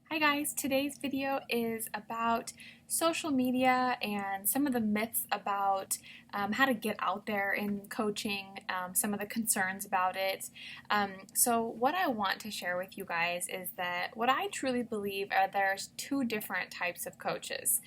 Hi guys, today's video is about social media and some of the myths about how to get out there in coaching, some of the concerns about it. So what I want to share with you guys is that what I truly believe are there's two different types of coaches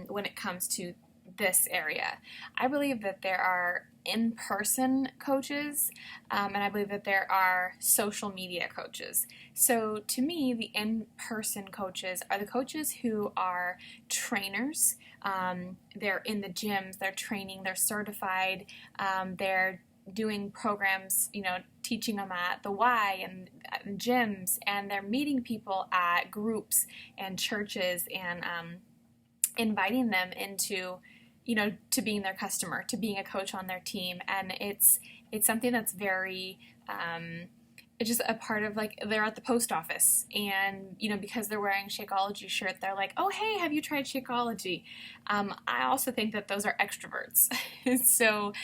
when it comes to this area. I believe that there are in-person coaches, and I believe that there are social media coaches. So to me, the in-person coaches are the coaches who are trainers. They're in the gyms, they're training, they're certified, they're doing programs, teaching them at the Y and gyms, and they're meeting people at groups and churches and inviting them into to being their customer, to being a coach on their team. And it's something that's very it's just a part of, like, they're at the post office and because they're wearing Shakeology shirt, they're like, oh hey, have you tried Shakeology? I also think that those are extroverts. So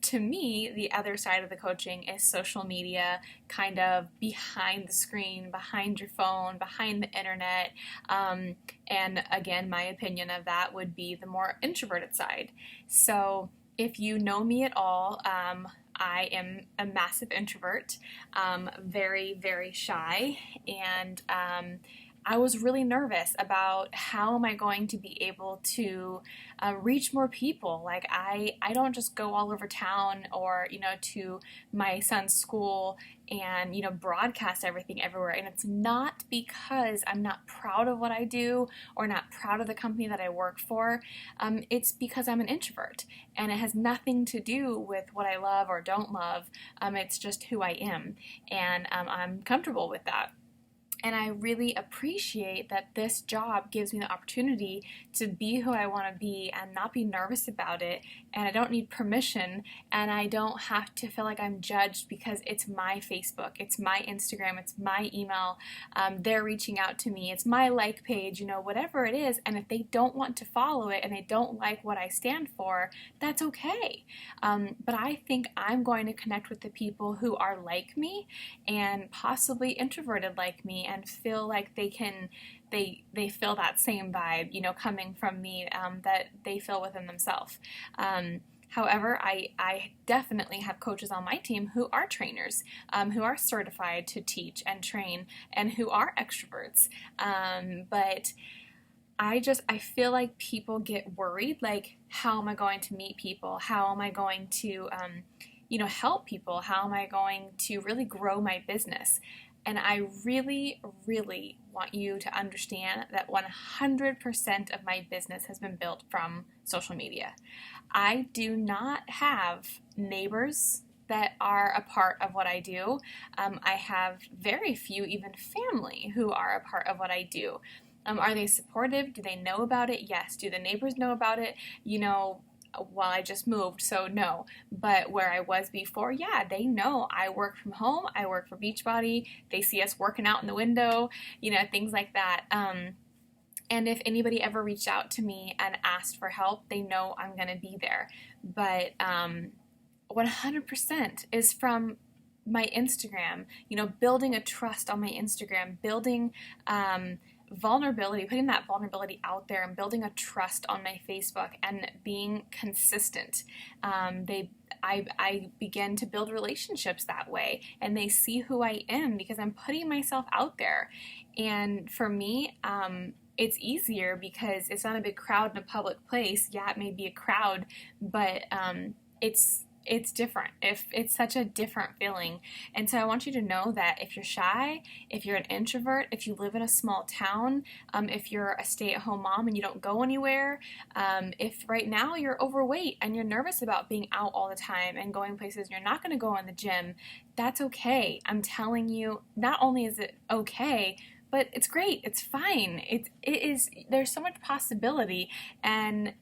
to me, the other side of the coaching is social media, kind of behind the screen, behind your phone, behind the internet. And again, my opinion of that would be the more introverted side. So if you know me at all, I am a massive introvert, very, very shy, and I was really nervous about how am I going to be able to reach more people. Like I don't just go all over town or to my son's school and broadcast everything everywhere. And it's not because I'm not proud of what I do or not proud of the company that I work for. It's because I'm an introvert, and it has nothing to do with what I love or don't love. It's just who I am, and I'm comfortable with that. And I really appreciate that this job gives me the opportunity to be who I want to be and not be nervous about it. And I don't need permission, and I don't have to feel like I'm judged because it's my Facebook, it's my Instagram, it's my email. They're reaching out to me, it's my like page, whatever it is. And if they don't want to follow it and they don't like what I stand for, that's okay. But I think I'm going to connect with the people who are like me and possibly introverted like me, and feel like they feel that same vibe, coming from me, that they feel within themselves. However, I definitely have coaches on my team who are trainers, who are certified to teach and train, and who are extroverts. But I feel like people get worried, like, how am I going to meet people? How am I going to, help people? How am I going to really grow my business? And I really, really want you to understand that 100% of my business has been built from social media. I do not have neighbors that are a part of what I do. I have very few, even family, who are a part of what I do. Are they supportive? Do they know about it? Yes. Do the neighbors know about it? Well, I just moved, so no. But where I was before, yeah, they know I work from home. I work for Beachbody. They see us working out in the window, things like that. And if anybody ever reached out to me and asked for help, they know I'm going to be there. But 100% is from my Instagram, building a trust on my Instagram, building vulnerability, putting that vulnerability out there, and building a trust on my Facebook, and being consistent. I begin to build relationships that way, and they see who I am because I'm putting myself out there. And for me, it's easier because it's not a big crowd in a public place. Yeah, it may be a crowd, but it's different. If it's such a different feeling. And so I want you to know that if you're shy, if you're an introvert, if you live in a small town, if you're a stay-at-home mom and you don't go anywhere, if right now you're overweight and you're nervous about being out all the time and going places and you're not going to go in the gym, that's okay. I'm telling you, not only is it okay, but it's great. It's fine. It is. There's so much possibility, and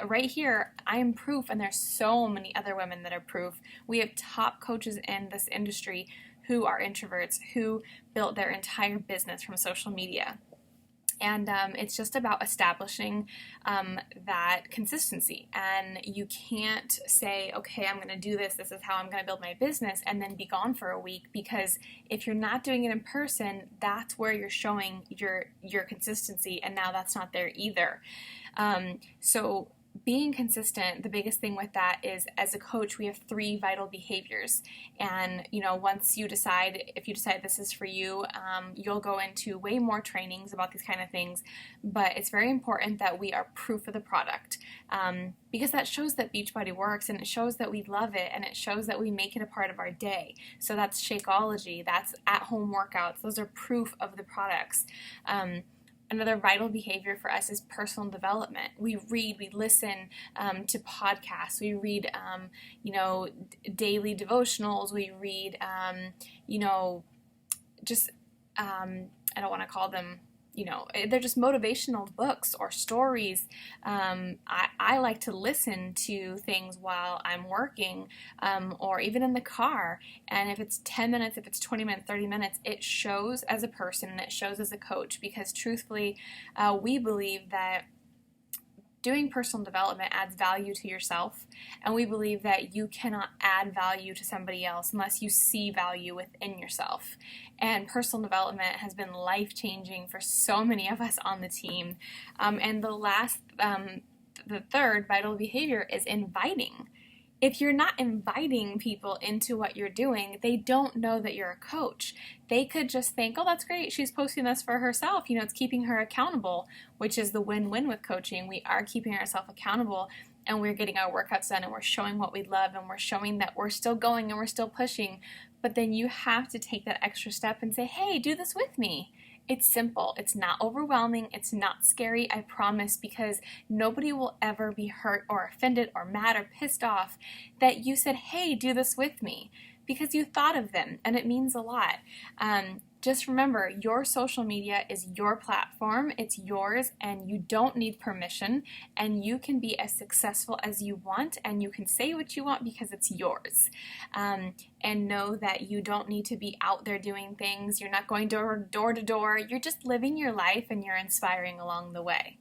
right here, I am proof, and there's so many other women that are proof. We have top coaches in this industry who are introverts, who built their entire business from social media. And it's just about establishing that consistency. And you can't say, okay, I'm going to do this. This is how I'm going to build my business, and then be gone for a week. Because if you're not doing it in person, that's where you're showing your consistency. And now that's not there either. So being consistent, the biggest thing with that is, as a coach, we have 3 vital behaviors. And, once you decide, if you decide this is for you, you'll go into way more trainings about these kind of things. But it's very important that we are proof of the product, because that shows that Beachbody works, and it shows that we love it, and it shows that we make it a part of our day. So that's Shakeology, that's at-home workouts. Those are proof of the products. Another vital behavior for us is personal development. We read, we listen to podcasts, we read, daily devotionals, we read, I don't want to call them, they're just motivational books or stories. I like to listen to things while I'm working, or even in the car. And if it's 10 minutes, if it's 20 minutes, 30 minutes, it shows as a person and it shows as a coach, because truthfully, we believe that doing personal development adds value to yourself, and we believe that you cannot add value to somebody else unless you see value within yourself. And personal development has been life-changing for so many of us on the team. And the third vital behavior is inviting. If you're not inviting people into what you're doing, they don't know that you're a coach. They could just think, oh, that's great, she's posting this for herself. It's keeping her accountable, which is the win-win with coaching. We are keeping ourselves accountable, and we're getting our workouts done, and we're showing what we love, and we're showing that we're still going and we're still pushing. But then you have to take that extra step and say, hey, do this with me. It's simple. It's not overwhelming. It's not scary, I promise, because nobody will ever be hurt or offended or mad or pissed off that you said, hey, do this with me, because you thought of them, and it means a lot. Just remember, your social media is your platform. It's yours, and you don't need permission, and you can be as successful as you want, and you can say what you want because it's yours. And know that you don't need to be out there doing things. You're not going door to door. You're just living your life, and you're inspiring along the way.